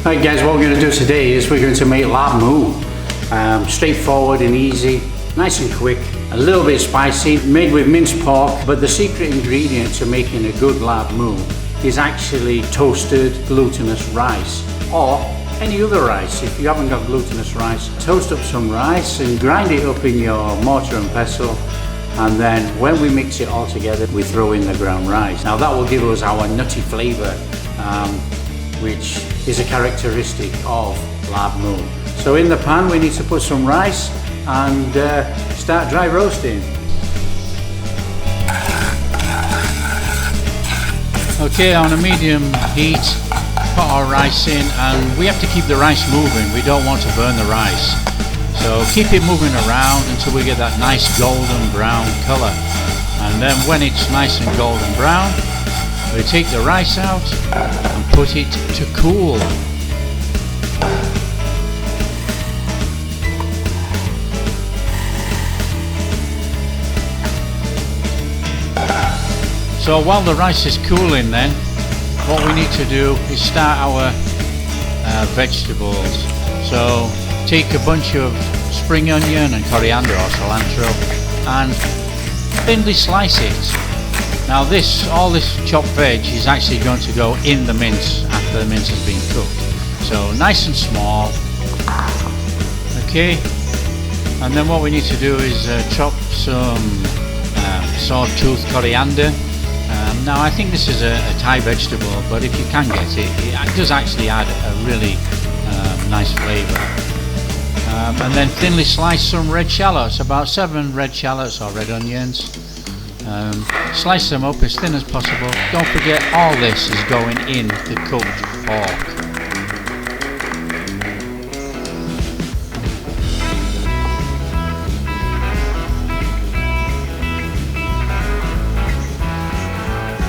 Right guys, what we're going to do today is we're going to make lab moo. Straightforward and easy, nice and quick, a little bit spicy, made with minced pork, but the secret ingredient to making a good lab moo is actually toasted glutinous rice, or any other rice. If you haven't got glutinous rice, toast up some rice and grind it up in your mortar and pestle, and then when we mix it all together we throw in the ground rice. Now that will give us our nutty flavour, which is a characteristic of lab moo. So in the pan we need to put some rice and start dry roasting. Okay, on a medium heat, put our rice in, and we have to keep the rice moving. We don't want to burn the rice. So keep it moving around until we get that nice golden brown colour. And then when it's nice and golden brown, we take the rice out and put it to cool. So while the rice is cooling then, what we need to do is start our vegetables. So take a bunch of spring onion and coriander or cilantro and thinly slice it. Now all this chopped veg is actually going to go in the mince after the mince has been cooked. So nice and small. Okay, and then what we need to do is chop some sawtooth coriander. Now I think this is a Thai vegetable, but if you can get it, it does actually add a really nice flavour. And then thinly slice some red shallots, about 7 red shallots or red onions. Slice them up as thin as possible. Don't forget all this is going in the cooked pork.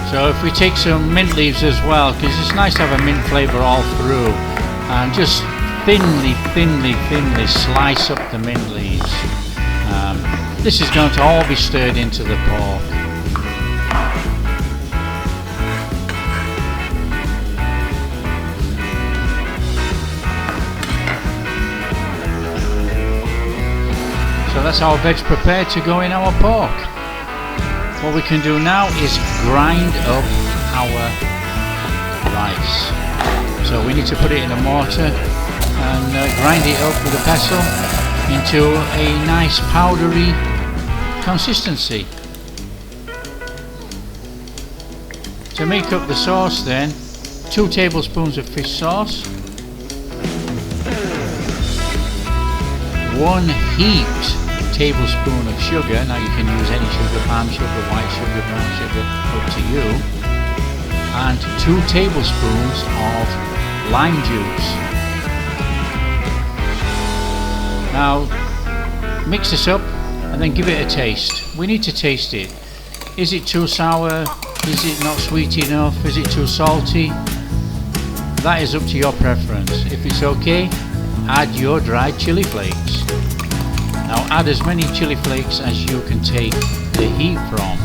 So if we take some mint leaves as well, because it's nice to have a mint flavour all through, and just thinly slice up the mint leaves. This is going to all be stirred into the pork. So that's our veg prepared to go in our pork. What we can do now is grind up our rice. So we need to put it in a mortar and grind it up with a pestle into a nice powdery consistency. To make up the sauce then, 2 tablespoons of fish sauce, 1 heaped tablespoon of sugar. Now you can use any sugar, palm sugar, white sugar, brown sugar, up to you, and 2 tablespoons of lime juice. Now mix this up and then give it a taste. We need to taste it. Is it too sour? Is it not sweet enough? Is it too salty? That is up to your preference. If it's okay, add your dried chili flakes. Now add as many chili flakes as you can take the heat from.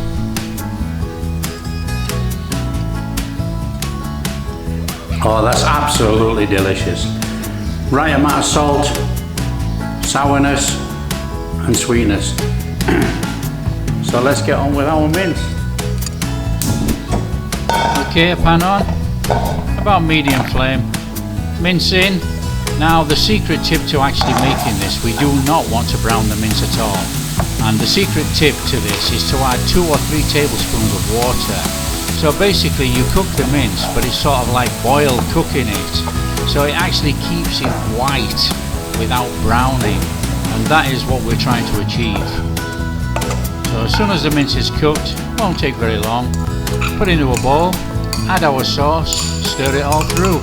Oh, that's absolutely delicious. Right amount of salt, sourness and sweetness. So let's get on with our mince. Okay, a pan on, about medium flame. Mince in. Now the secret tip to actually making this, we do not want to brown the mince at all. And the secret tip to this is to add 2 or 3 tablespoons of water. So basically you cook the mince, but it's sort of like boiled cooking it. So it actually keeps it white without browning. And that is what we're trying to achieve. So as soon as the mince is cooked, won't take very long, put it into a bowl, add our sauce, stir it all through.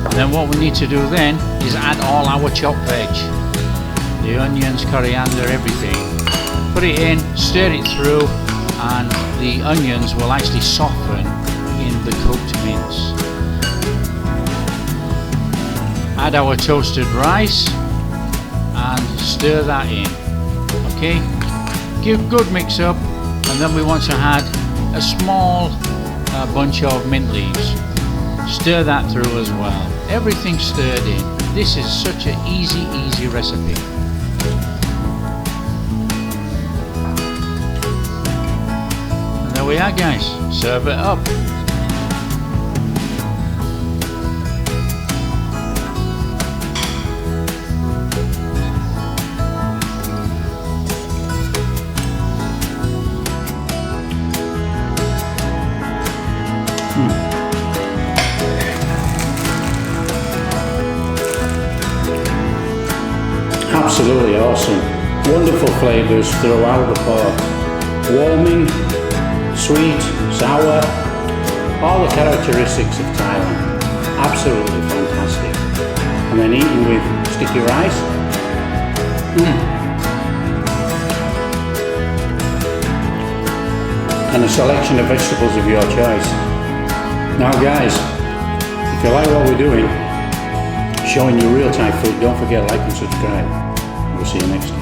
And then what we need to do then is add all our chopped veg, the onions, coriander, everything. Put it in, stir it through, and the onions will actually soften in the cooked mince. Add our toasted rice and stir that in. Okay, give a good mix up, and then we want to add a small bunch of mint leaves. Stir that through as well. Everything stirred in. This is such an easy recipe. And there we are, guys. Serve it up. Absolutely awesome. Wonderful flavours throughout the pork. Warming, sweet, sour, all the characteristics of Thailand. Absolutely fantastic. And then eaten with sticky rice. And a selection of vegetables of your choice. Now guys, if you like what we're doing, showing you real Thai food, don't forget to like and subscribe. We'll see you next time.